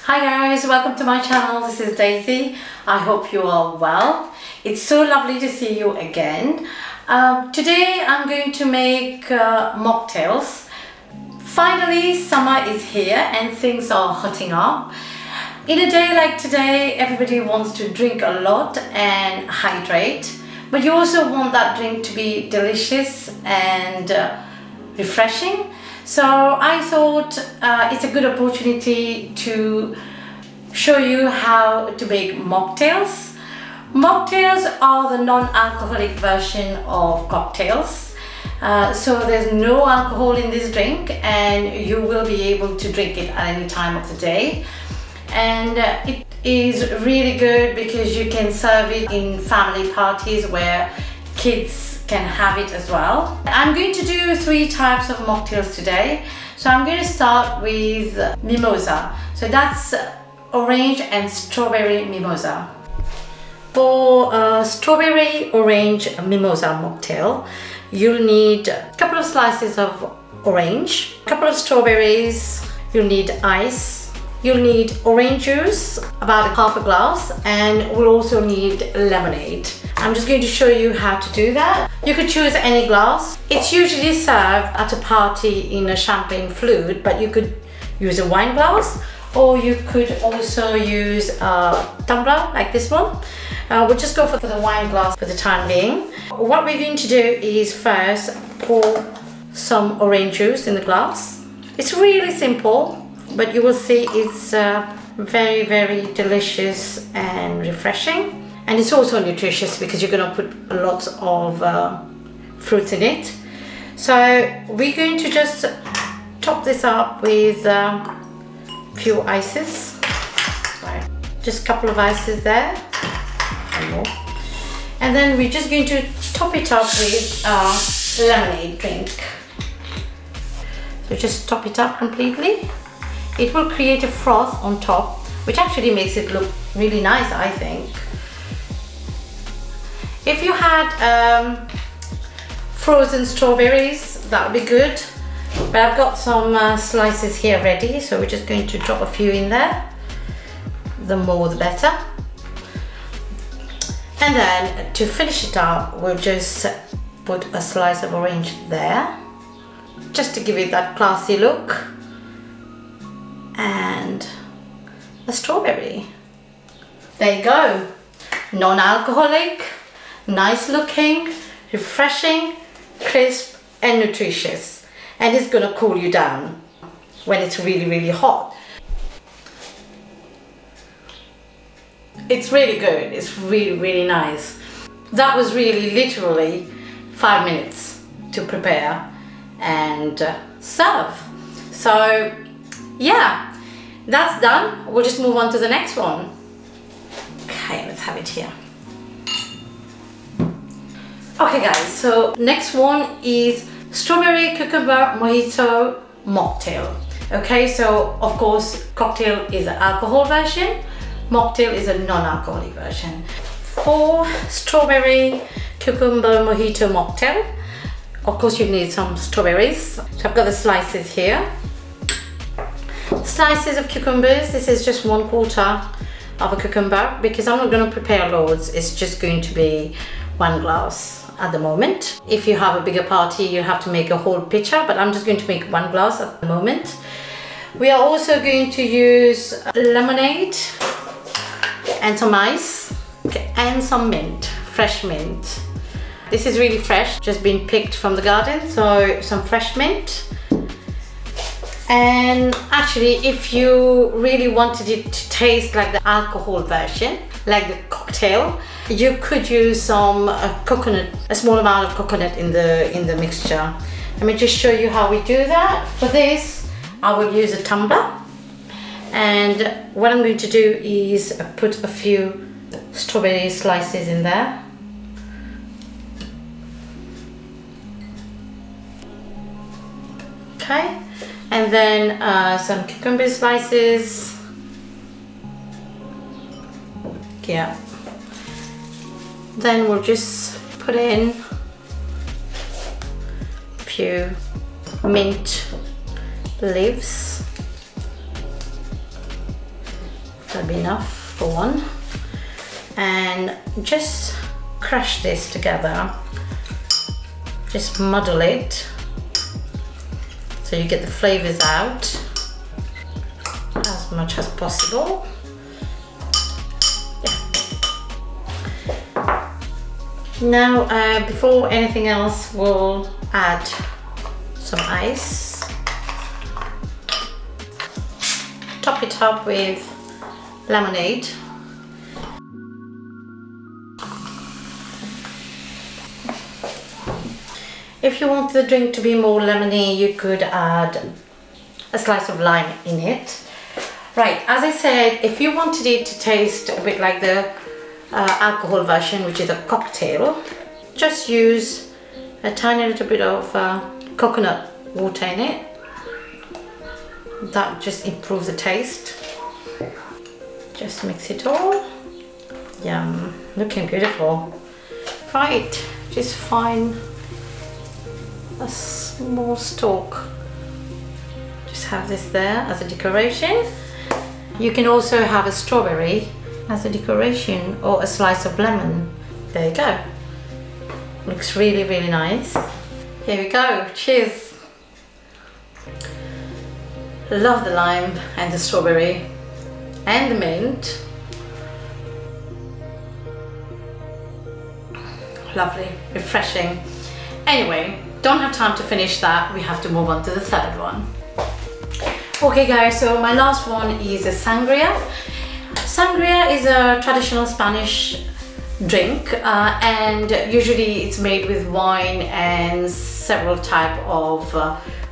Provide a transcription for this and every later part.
Hi guys, welcome to my channel. This is Daisy. I hope you are well. It's so lovely to see you again. Today I'm going to make mocktails. Finally, summer is here and things are hotting up. In a day like today, everybody wants to drink a lot and hydrate, but you also want that drink to be delicious and refreshing. So I thought it's a good opportunity to show you how to make mocktails. Mocktails are the non-alcoholic version of cocktails. So there's no alcohol in this drink and you will be able to drink it at any time of the day. And it is really good because you can serve it in family parties where kids can have it as well. I'm going to do 3 types of mocktails today. So I'm going to start with Mimosa. So that's orange and strawberry mimosa. For strawberry orange mimosa mocktail, you'll need a couple of slices of orange, a couple of strawberries, you'll need ice, you'll need orange juice, about half a glass, and we'll also need lemonade. I'm just going to show you how to do that. You could choose any glass. It's usually served at a party in a champagne flute, but you could use a wine glass, or you could also use a tumbler like this one. We'll just go for the wine glass for the time being. What we're going to do is first pour some orange juice in the glass. It's really simple, but you will see it's very, very delicious and refreshing. And it's also nutritious because you're going to put lots of fruits in it. So we're going to just top this up with a few ices. Right. Just a couple of ices there. And more. And then we're just going to top it up with a lemonade drink. So just top it up completely. It will create a froth on top, which actually makes it look really nice, I think. If you had frozen strawberries, that would be good. But I've got some slices here ready, so we're just going to drop a few in there. The more the better. And then to finish it up, we'll just put a slice of orange there, just to give it that classy look. And a strawberry. There you go. Non-alcoholic, nice looking, refreshing, crisp and nutritious. And it's gonna cool you down when it's really, really hot. It's really good. It's really, really nice. That was really literally 5 minutes to prepare and serve. So yeah, that's done. We'll just move on to the next one. Okay, let's have it here. Okay guys, so next one is strawberry cucumber mojito mocktail. Okay, so of course cocktail is an alcohol version, mocktail is a non-alcoholic version. For strawberry cucumber mojito mocktail, of course you need some strawberries. So I've got the slices here. Slices of cucumbers, this is just 1/4 of a cucumber because I'm not going to prepare loads, it's just going to be 1 glass at the moment. If you have a bigger party, you have to make a whole pitcher, but I'm just going to make 1 glass at the moment. We are also going to use lemonade and some ice and some mint, fresh mint. This is really fresh, just been picked from the garden, so some fresh mint. And actually, if you really wanted it to taste like the alcohol version, like the cocktail, you could use some coconut, a small amount of coconut in the mixture. Let me just show you how we do that. For this, I will use a tumbler, and what I'm going to do is put a few strawberry slices in there. Okay. And then some cucumber slices. Yeah. Then we'll just put in a few mint leaves. That'll be enough for one. And just crush this together. Just muddle it so you get the flavors out as much as possible. Now, before anything else, we'll add some ice. Top it up with lemonade. If you want the drink to be more lemony, you could add a slice of lime in it. Right, as I said, if you wanted it to taste a bit like the alcohol version, which is a cocktail, just use a tiny little bit of coconut water in it. That just improves the taste. Just mix it all. Yum, looking beautiful. Right, just find a small stalk. Just have this there as a decoration. You can also have a strawberry as a decoration or a slice of lemon. There you go. Looks really, really nice. Here we go. Cheers. Love the lime and the strawberry and the mint. Lovely, refreshing. Anyway, don't have time to finish that. We have to move on to the third one. Okay guys, so my last one is a sangria. Sangria is a traditional Spanish drink and usually it's made with wine and several types of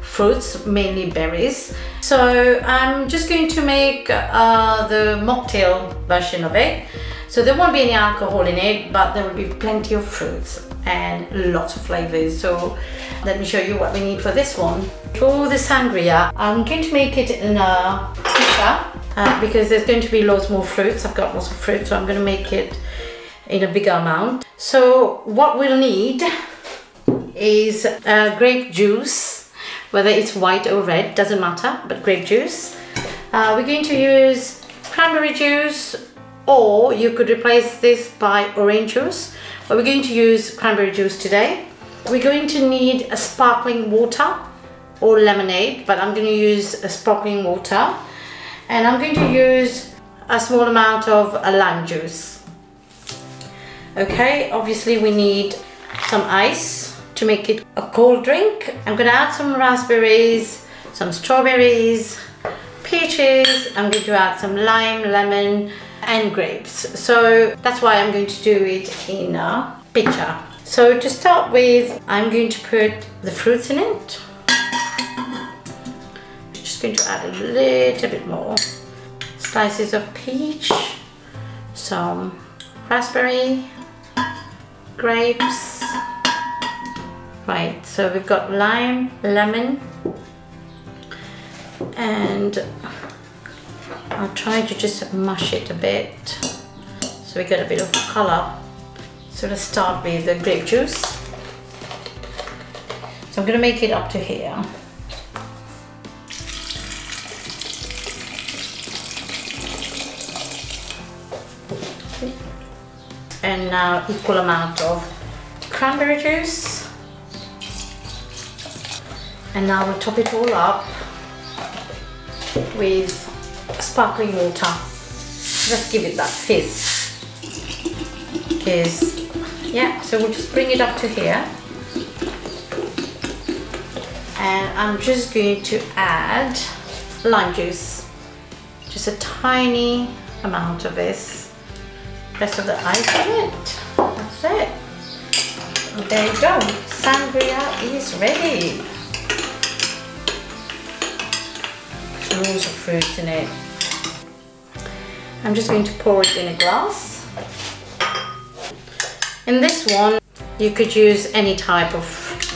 fruits, mainly berries. So I'm just going to make the mocktail version of it. So there won't be any alcohol in it, but there will be plenty of fruits and lots of flavors. So let me show you what we need for this one. For the sangria, I'm going to make it in a pitcher because there's going to be loads more fruits. I've got lots of fruit, so I'm going to make it in a bigger amount. So what we'll need is grape juice, whether it's white or red, doesn't matter, but grape juice. We're going to use cranberry juice, or you could replace this by orange juice, but we're going to use cranberry juice today. We're going to need a sparkling water or lemonade, but I'm going to use a sparkling water, and I'm going to use a small amount of lime juice. Okay, obviously we need some ice to make it a cold drink. I'm going to add some raspberries, some strawberries, peaches. I'm going to add some lime, lemon and grapes. So that's why I'm going to do it in a pitcher. So to start with, I'm going to put the fruits in it. Just going to add a little bit more. Slices of peach, some raspberry, grapes. Right, so we've got lime, lemon, and I'll try to just mash it a bit so we get a bit of color. So let's start with the grape juice. So I'm going to make it up to here. And now equal amount of cranberry juice. And now we'll top it all up with sparkling water. Let's give it that fizz. Because, yeah, so we'll just bring it up to here. And I'm just going to add lime juice. Just a tiny amount of this. Rest of the ice in it. That's it. And there you go. Sangria is ready. There's loads of fruit in it. I'm just going to pour it in a glass. In this one, you could use any type of fruits.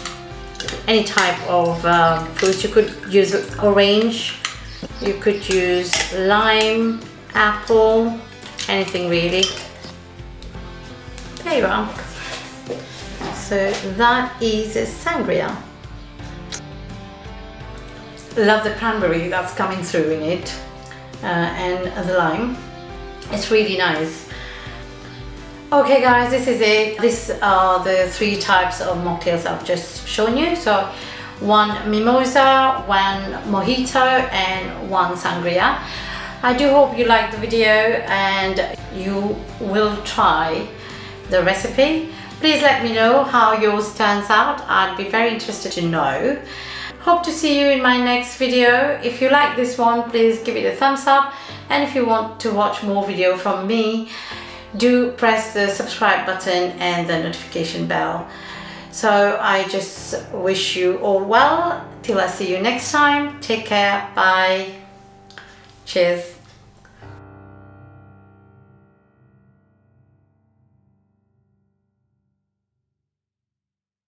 You could use orange. You could use lime, apple, anything really. There you are. So that is a sangria. Love the cranberry that's coming through in it and the lime. It's really nice. Okay guys, this is it. These are the 3 types of mocktails I've just shown you. So 1 Mimosa, 1 Mojito and 1 Sangria. I do hope you liked the video and you will try the recipe. Please let me know how yours turns out. I'd be very interested to know. Hope to see you in my next video. If you like this one, please give it a thumbs up. And if you want to watch more video from me, do press the subscribe button and the notification bell. So I just wish you all well. Till I see you next time. Take care. Bye. Cheers.